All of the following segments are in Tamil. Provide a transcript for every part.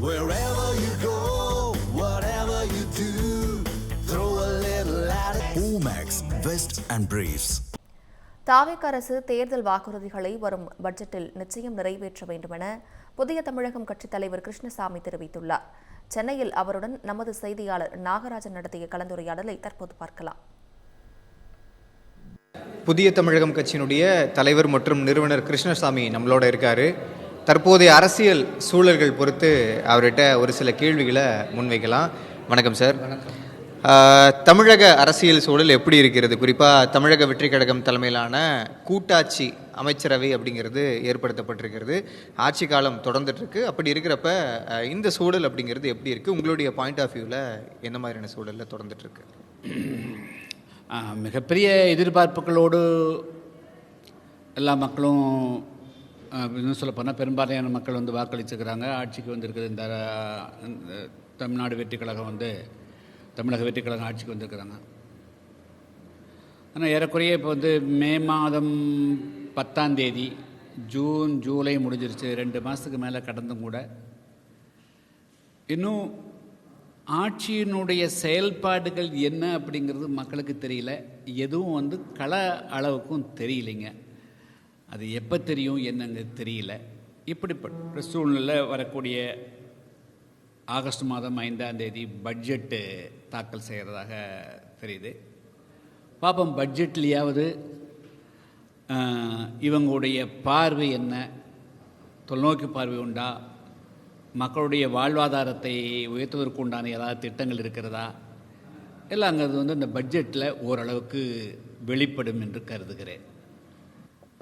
Wherever you go, whatever you do, throw a little at it. Omax, Vest and Briefs. தாவேக அரசு தேர்தல் வாக்குறுதிகளை வரும் பட்ஜெட்டில் நிச்சயம் நிறைவேற்ற வேண்டுமென புதிய தமிழகம் கட்சித் தலைவர் கிருஷ்ணசாமி தெரிவித்துள்ளார். சென்னையில் அவருடன் நமது செய்தியாளர் நாகராஜன் நடத்திய கலந்துரையாடலை தற்போது பார்க்கலாம். புதிய தமிழகம் கட்சியினுடைய தலைவர் மற்றும் நிறுவனர் கிருஷ்ணசாமி நம்மளோட இருக்காரு. தற்போதைய அரசியல் சூழல்கள் பொறுத்து அவர்கிட்ட ஒரு சில கேள்விகளை முன்வைக்கலாம். வணக்கம் சார். தமிழக அரசியல் சூழல் எப்படி இருக்கிறது? குறிப்பாக தமிழக வெற்றி கழகம் தலைமையிலான கூட்டாட்சி அமைச்சரவை அப்படிங்கிறது ஏற்படுத்தப்பட்டிருக்கிறது. ஆட்சி காலம் தொடர்ந்துட்டுருக்கு. அப்படி இருக்கிறப்ப இந்த சூழல் அப்படிங்கிறது எப்படி இருக்குது? உங்களுடைய பாயிண்ட் ஆஃப் வியூவில் என்ன மாதிரியான சூழலில் தொடர்ந்துட்டுருக்கு? மிகப்பெரிய எதிர்பார்ப்புகளோடு எல்லா மக்களும் இன்னும் சொல்லப்போனால் பெரும்பாலான மக்கள் வந்து வாக்களிச்சுக்கிறாங்க. ஆட்சிக்கு வந்திருக்குது இந்த தமிழ்நாடு வெற்றி கழகம் தமிழக வெற்றி கழகம் ஆட்சிக்கு வந்திருக்கிறாங்க. ஆனால் ஏறக்குறைய இப்போ மே மாதம் 10ஆம் தேதி, ஜூன் ஜூலை முடிஞ்சிருச்சு. 2 மாதத்துக்கு மேலே கடந்தும் கூட இன்னும் ஆட்சியினுடைய செயல்பாடுகள் என்ன அப்படிங்கிறது மக்களுக்கு தெரியல. எதுவும் கள அளவுக்கும் தெரியலைங்க. அது எப்போ தெரியும் என்னங்க தெரியல. இப்படிப்பட்ட சூழ்நிலை வரக்கூடிய ஆகஸ்ட் மாதம் 5ஆம் தேதி பட்ஜெட்டு தாக்கல் செய்கிறதாக தெரியுது. பாப்போம், பட்ஜெட்லேயாவது இவங்களுடைய பார்வை என்ன, தொலைநோக்கு பார்வை உண்டா, மக்களுடைய வாழ்வாதாரத்தை உயர்த்துவதற்கு உண்டான ஏதாவது திட்டங்கள் இருக்கிறதா, எல்லாம் அங்கே இந்த பட்ஜெட்டில் ஓரளவுக்கு வெளிப்படும் என்று கருதுகிறேன்.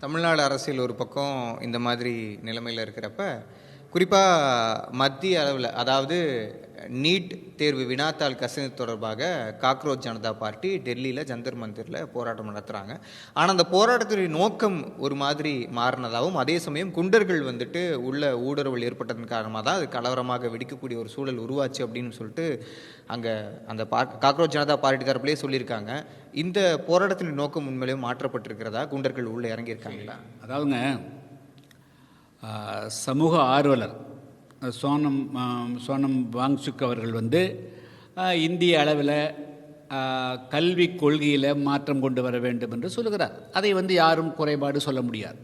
தமிழ்நாடு அரசியல் ஒரு பக்கம் இந்த மாதிரி நிலைமையில் இருக்கிறப்ப, குறிப்பாக மத்திய அளவில், அதாவது நீட் தேர்வு வினாத்தாள் கசிவு தொடர்பாக காக்ரோச் ஜனதா பார்ட்டி டெல்லியில் ஜந்தர் மந்திரில் போராட்டம் நடத்துகிறாங்க. ஆனால் அந்த போராட்டத்துடைய நோக்கம் ஒரு மாதிரி மாறினதாகவும், அதே சமயம் குண்டர்கள் உள்ள ஊடுருவல் ஏற்பட்டதன் காரணமாக தான் அது கலவரமாக வெடிக்கக்கூடிய ஒரு சூழல் உருவாச்சு அப்படின்னு சொல்லிட்டு அங்கே அந்த காக்ரோச் ஜனதா பார்ட்டி தரப்புலேயே சொல்லியிருக்காங்க. இந்த போராட்டத்தின் நோக்கம் உண்மையிலேயே மாற்றப்பட்டிருக்கிறதா? குண்டர்கள் உள்ளே இறங்கியிருக்காங்களா? அதாவதுங்க, சமூக ஆர்வலர் சோனம் வாங்சுக் அவர்கள் இந்திய அளவில் கல்வி கொள்கையில் மாற்றம் கொண்டு வர வேண்டும் என்று சொல்லுகிறார். அதை யாரும் குறைபாடு சொல்ல முடியாது.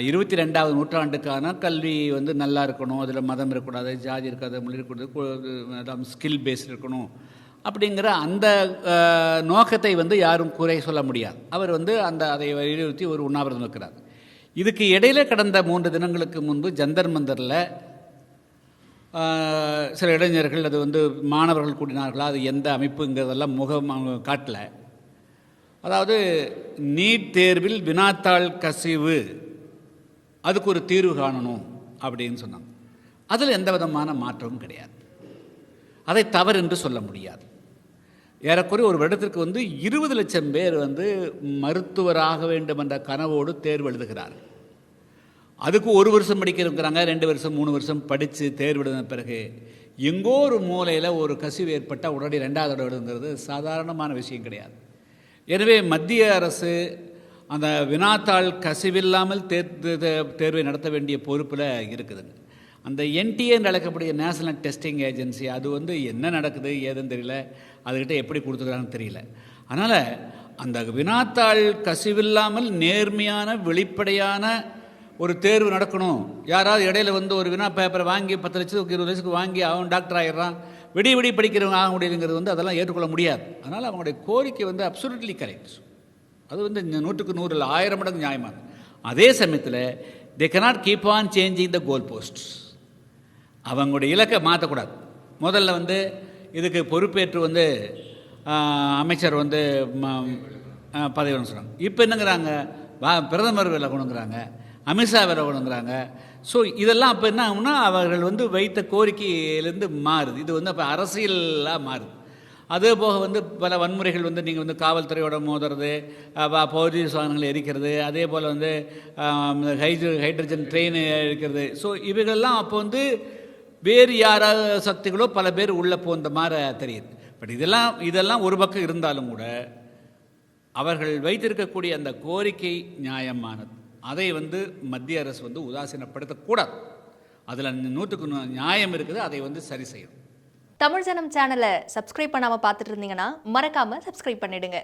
22ஆவது நூற்றாண்டுக்கான கல்வி நல்லா இருக்கணும், அதில் மதம் இருக்கக்கூடாது, ஜாதி இருக்காது, மொழி இருக்கக்கூடாது, ஸ்கில் பேஸ்ட் இருக்கணும் அப்படிங்கிற அந்த நோக்கத்தை யாரும் குறை சொல்ல முடியாது. அவர் அதை வலியுறுத்தி ஒரு உண்ணாவிரதம் இருக்கிறார். இதுக்கு இடையில கடந்த 3 தினங்களுக்கு முன்பு ஜந்தர் மந்தரில் சில இளைஞர்கள், அது மாணவர்கள் கூட்டினார்களா, அது எந்த அமைப்புங்கிறதெல்லாம் முகம் காட்டல. அதாவது நீட் தேர்வில் வினாத்தாள் கசிவு, அதுக்கு ஒரு தீர்வு காணணும் அப்படின்னு சொன்னாங்க. அதில் எந்த விதமான மாற்றமும் கிடையாது. அதை தவறு என்று சொல்ல முடியாது. ஏறக்குறைய ஒரு வருடத்திற்கு 20 லட்சம் பேர் மருத்துவராக வேண்டும் என்ற கனவோடு தேர்வு எழுதுகிறார். அதுக்கு 1 வருஷம் படிக்கிறாங்க, 2 வருஷம் 3 வருஷம் படித்து தேர்வு எழுதின பிறகு எங்கோ ஒரு மூலையில் ஒரு கசிவு ஏற்பட்டால் உடனடி 2வது தடவை எழுதுங்கிறது சாதாரணமான விஷயம் கிடையாது. எனவே மத்திய அரசு அந்த வினாத்தாள் கசிவில்லாமல் தேர்வை நடத்த வேண்டிய பொறுப்பில் இருக்குதுங்க. அந்த என்டிஏ அழைக்கக்கூடிய நேஷனல் டெஸ்டிங் ஏஜென்சி, அது என்ன நடக்குது ஏதுன்னு தெரியல, அதுக்கிட்ட எப்படி கொடுத்துக்கிறாங்கன்னு தெரியல. அதனால் அந்த வினாத்தாள் கசிவில்லாமல் நேர்மையான வெளிப்படையான ஒரு தேர்வு நடக்கணும். யாராவது இடையில ஒரு வினா பேப்பரை வாங்கி 10 லட்சத்துக்கு 20 லட்சத்துக்கு வாங்கி அவன் டாக்டர் ஆகிடுறான், விடி படிக்கிறவங்க ஆக முடியுங்கிறது அதெல்லாம் ஏற்றுக்கொள்ள முடியாது. அதனால் அவங்களுடைய கோரிக்கை அப்சல்யூட்லி கரெக்ட். அது 100க்கு 100 இல்லை, 1000 மடங்கு நியாயமானது. அதே சமயத்தில் they cannot keep on changing the goal posts. அவங்களுடைய இலக்கை மாற்றக்கூடாது. முதல்ல இதுக்கு பொறுப்பேற்று அமைச்சர் பதவி சொன்னாங்க. இப்போ என்னங்கிறாங்க, பிரதமர் விலகணுங்கிறாங்க, அமித்ஷா விலகணுங்கிறாங்க. ஸோ இதெல்லாம் அப்போ என்ன ஆகும்னா, அவர்கள் வைத்த கோரிக்கையிலேருந்து மாறுது. இது அப்போ அரசியலாக மாறுது. அதே போக பல வன்முறைகள் நீங்கள் காவல்துறையோட மோதுறது, போலீஸ் வாகனங்களை எரிக்கிறது, அதே போல் ஹைட்ரஜன் ட்ரெயின் எரிக்கிறது. ஸோ இவைகள்லாம் அப்போ வேறு யாராவது சக்திகளோ பல பேர் உள்ளே போந்த மாதிரி தெரியுது. பட் இதெல்லாம் ஒரு பக்கம் இருந்தாலும் கூட அவர்கள் வைத்திருக்கக்கூடிய அந்த கோரிக்கை நியாயமானது. அதை மத்திய அரசு உதாசீனப்படுத்தக்கூடாது. அதில் 100க்கு நியாயம் இருக்குது, அதை வந்து சரி செய்யணும். தமிழ் ஜனம் சேனலை சப்ஸ்கிரைப் பண்ணாமல் பார்த்துட்டு இருந்தீங்கன்னா மறக்காமல் சப்ஸ்கிரைப் பண்ணிடுங்க.